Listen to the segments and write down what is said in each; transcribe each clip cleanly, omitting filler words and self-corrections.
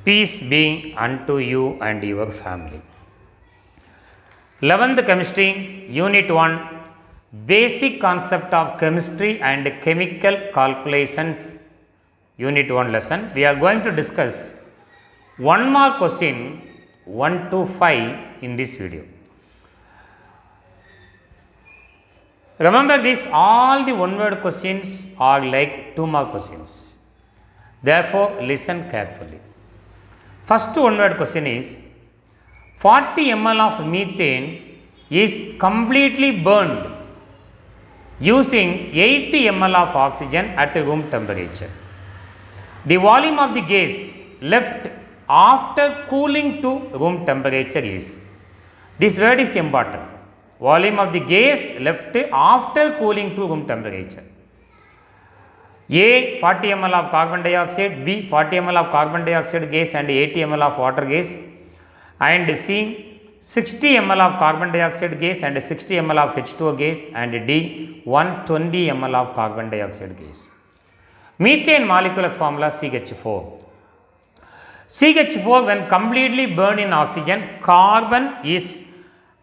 Peace be unto you and your family. 11th Chemistry, Unit 1, Basic Concept of Chemistry and Chemical Calculations, Unit 1 lesson. We are going to discuss one more question 1 to 5 in this video. Remember this, all the one word questions are like 2 mark questions. Therefore, listen carefully. First one word question is 40 ml of methane is completely burned using 80 ml of oxygen at room temperature. The volume of the gas left after cooling to room temperature is, this word is important, volume of the gas left after cooling to room temperature. A 40 ml of carbon dioxide, B 40 ml of carbon dioxide gas and 80 ml of water gas, and C 60 ml of carbon dioxide gas and 60 ml of H2O gas, and D 120 ml of carbon dioxide gas. Methane molecular formula CH4. CH4 when completely burned in oxygen, carbon is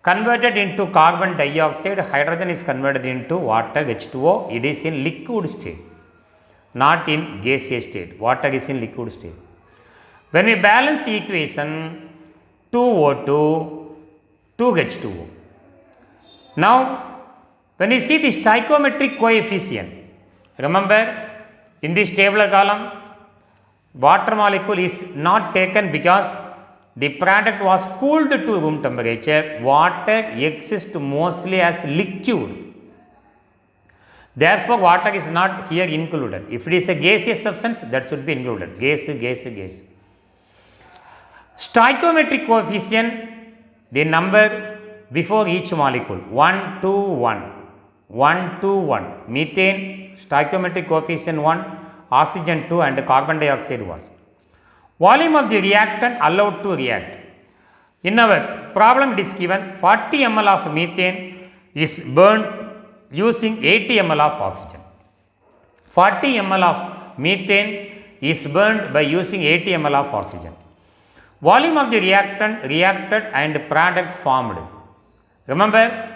converted into carbon dioxide, hydrogen is converted into water H2O, it is in liquid state, not in gaseous state. Water is in liquid state. When we balance the equation 2O2, 2H2O. Now, when you see the stoichiometric coefficient, remember in this tabular column, water molecule is not taken because the product was cooled to room temperature. Water exists mostly as liquid. Therefore, water is not here included. If it is a gaseous substance, that should be included. Gas. Stoichiometric coefficient, the number before each molecule, 1 to 1. 1 to 1. Methane, stoichiometric coefficient 1, oxygen 2 and carbon dioxide 1. Volume of the reactant allowed to react. In our problem it is given 40 ml of methane is burned using 80 ml of oxygen. 40 ml of methane is burned by using 80 ml of oxygen. Volume of the reactant reacted and product formed. Remember,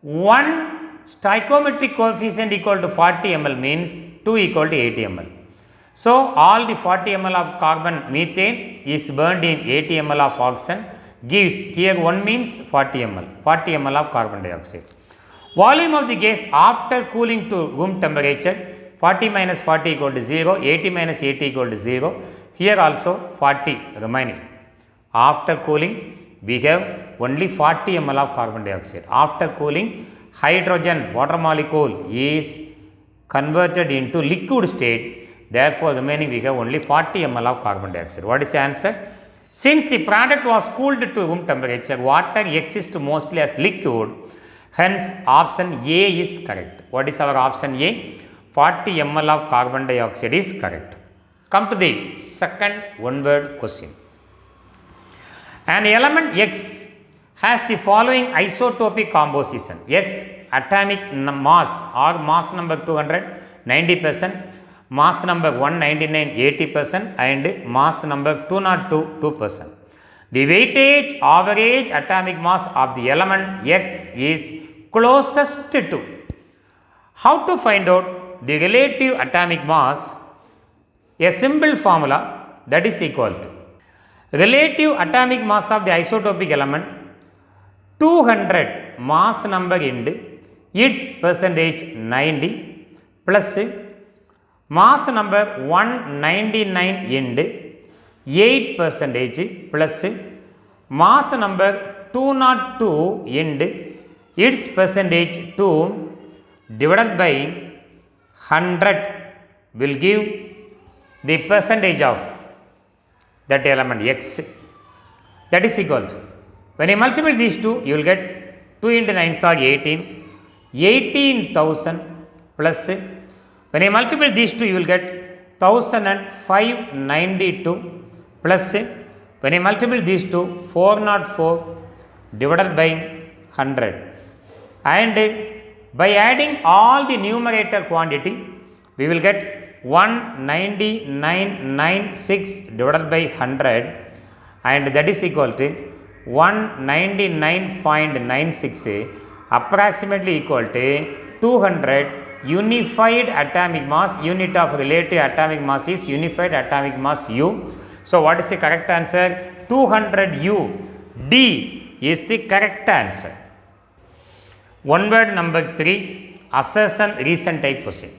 1 stoichiometric coefficient equal to 40 ml means 2 equal to 80 ml. So, all the 40 ml of carbon methane is burned in 80 ml of oxygen gives, here 1 means 40 ml of carbon dioxide. Volume of the gas after cooling to room temperature, 40 minus 40 equal to 0, 80 minus 80 equal to 0, here also 40 remaining. After cooling, we have only 40 ml of carbon dioxide. After cooling, hydrogen, water molecule is converted into liquid state. Therefore, remaining we have only 40 ml of carbon dioxide. What is the answer? Since the product was cooled to room temperature, water exists mostly as liquid. Hence, option A is correct. What is our option A? 40 ml of carbon dioxide is correct. Come to the second one word question. An element X has the following isotopic composition. X atomic mass or mass number 200 90%, mass number 199 80% and mass number 202 2%. The weightage average atomic mass of the element X is closest to. How to find out the relative atomic mass? A simple formula, that is equal to relative atomic mass of the isotopic element 200 mass number into its percentage 90 plus mass number 199 into 8 percentage plus mass number 202 into its percentage 2 divided by 100 will give the percentage of that element X, that is equal to, when you multiply these two, you will get 2 into 9 are 18, 18,000 plus, when you multiply these two, you will get 1592 plus, when you multiply these two, 404 divided by 100. And by adding all the numerator quantity, we will get 19996 divided by 100, and that is equal to 199.96 approximately equal to 200 unified atomic mass. Unit of relative atomic mass is unified atomic mass U. So what is the correct answer? 200 U. D is the correct answer. One word number 3, assertion recent type question.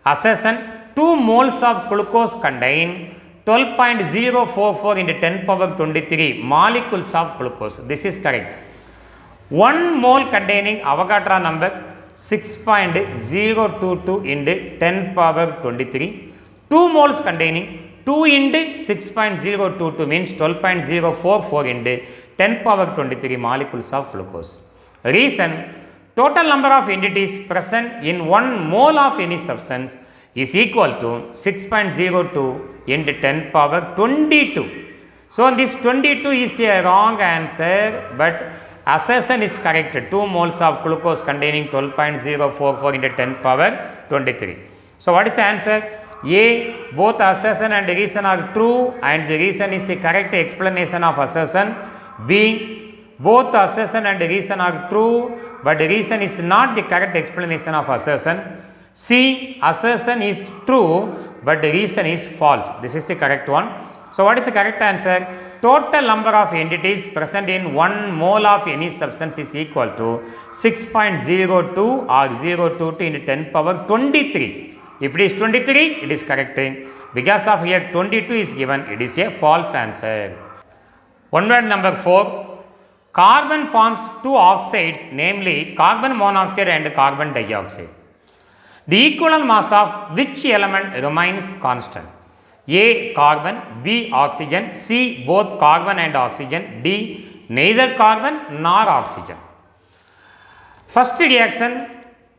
Assertion: 2 moles of glucose contain 12.044 into 10 power 23 molecules of glucose. This is correct. 1 mole containing Avogadro number 6.022 into 10 power 23. 2 moles containing 2 into 6.022 means 12.044 into 10 power 23 molecules of glucose. Reason: total number of entities present in 1 mole of any substance is equal to 6.02 into 10 power 22. So this 22 is a wrong answer, but assertion is correct. 2 moles of glucose containing 12.044 into 10 power 23. So what is the answer? A, both assertion and reason are true, and the reason is the correct explanation of assertion. B, both assertion and reason are true, but the reason is not the correct explanation of assertion. C, assertion is true, but the reason is false. This is the correct one. So what is the correct answer? Total number of entities present in 1 mole of any substance is equal to 6.02 or 022 into 10 power 23. If it is 23, it is correct. Because of here 22 is given, it is a false answer. One word number 4, carbon forms 2 oxides, namely carbon monoxide and carbon dioxide. The equivalent mass of which element remains constant? A, carbon, B, oxygen, C, both carbon and oxygen, D, neither carbon nor oxygen. First reaction,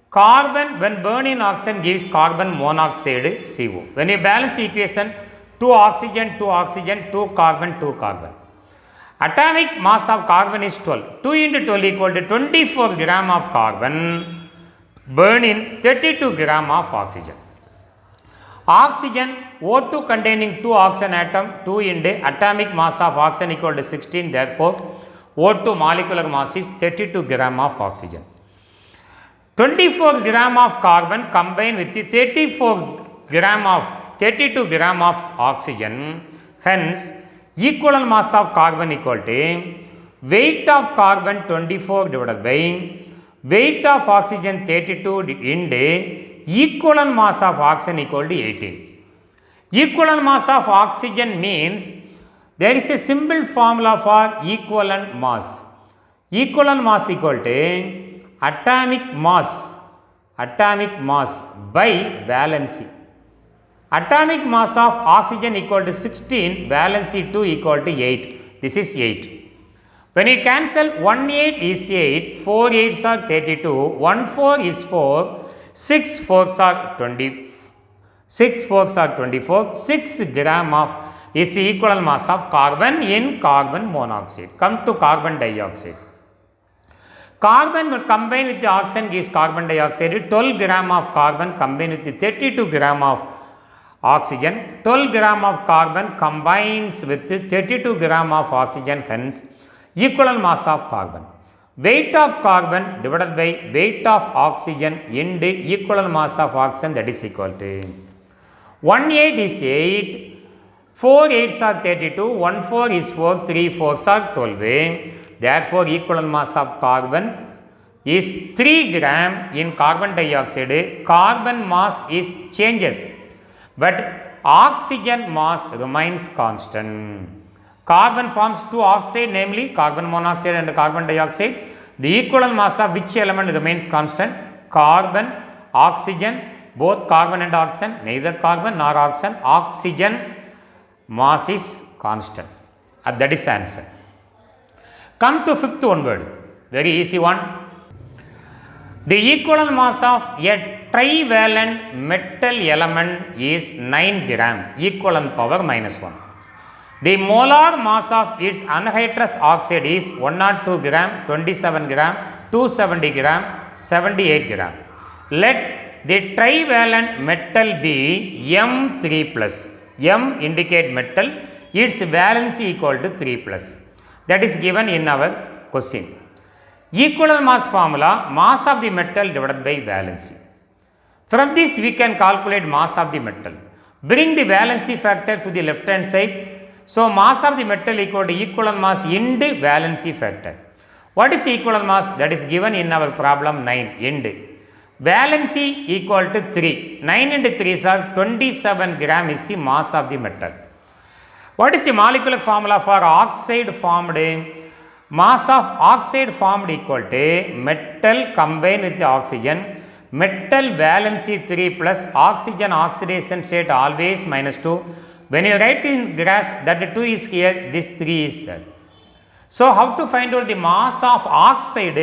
carbon when burned in oxygen gives carbon monoxide CO. When you balance the equation, 2 oxygen, 2 oxygen, 2 carbon, 2 carbon. Atomic mass of carbon is 12. 2 into 12 equal to 24 gram of carbon, burn in 32 gram of oxygen. Oxygen, O2 containing 2 oxygen atom, 2 into atomic mass of oxygen equal to 16, therefore O2 molecular mass is 32 gram of oxygen. 24 gram of carbon combined with the 32 gram of oxygen, hence equivalent mass of carbon equal to weight of carbon 24 divided by weight of oxygen 32 into equivalent mass of oxygen equal to 18. Equivalent mass of oxygen means there is a simple formula for equivalent mass. Equivalent mass equal to atomic mass by valency. Atomic mass of oxygen equal to 16, valency 2 equal to 8. This is 8. When you cancel 1 8 is 8, 4 8s are 32, 1 4 is 4, 6 4s are 20, 6 4s are 24, 6 gram of is the equivalent mass of carbon in carbon monoxide. Come to carbon dioxide. Carbon combined with the oxygen gives carbon dioxide. 12 gram of carbon combined with the 32 gram of oxygen. 12 gram of carbon combines with 32 gram of oxygen, hence equivalent mass of carbon. Weight of carbon divided by weight of oxygen into equivalent mass of oxygen, that is equal to 1 8 is 8, 4 8s are 32, 1 4 is 4, 3 4s are 12. Therefore, equivalent mass of carbon is 3 gram in carbon dioxide. Carbon mass is changes, but oxygen mass remains constant. Carbon forms 2 oxide, namely carbon monoxide and carbon dioxide. The equivalent mass of which element remains constant? Carbon, oxygen, both carbon and oxygen, neither carbon nor oxygen. Oxygen mass is constant. That is answer. Come to fifth one word, very easy one. The equivalent mass of a trivalent metal element is 9 gram, equivalent power minus 1. The molar mass of its anhydrous oxide is 102 gram, 27 gram, 270 gram, 78 gram. Let the trivalent metal be M3 plus. M indicate metal, its valency equal to 3 plus. That is given in our question. Equivalent mass formula, mass of the metal divided by valency. From this we can calculate mass of the metal. Bring the valency factor to the left hand side. So mass of the metal equal to equivalent mass into valency factor. What is equivalent mass? That is given in our problem 9 end. Valency equal to 3. 9 into 3 is 27 gram is the mass of the metal. What is the molecular formula for oxide formed? Mass of oxide formed equal to metal combined with the oxygen. Metal valency 3 plus oxygen oxidation state always -2. When you write in graphs that 2 is here, this 3 is there. So how to find out the mass of oxide?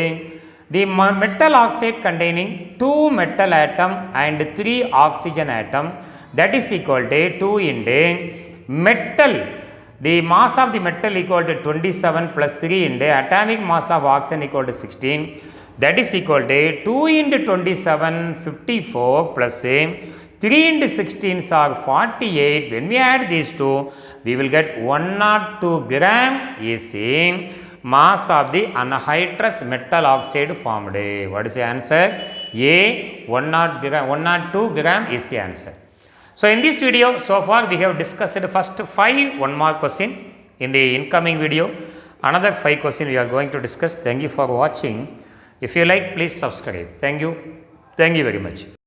The metal oxide containing 2 metal atom and 3 oxygen atom, that is equal to 2 into metal. The mass of the metal equal to 27 plus 3 into atomic mass of oxygen equal to 16. That is equal to 2 into 27, 54 plus 3 into 16 are 48. When we add these two, we will get 102 gram is mass of the anhydrous metal oxide formed. What is the answer? A 102 gram is the answer. So in this video, so far we have discussed the first 5 1 mark question. In the incoming video, another 5 question we are going to discuss. Thank you for watching. If you like, please subscribe. Thank you. Thank you very much.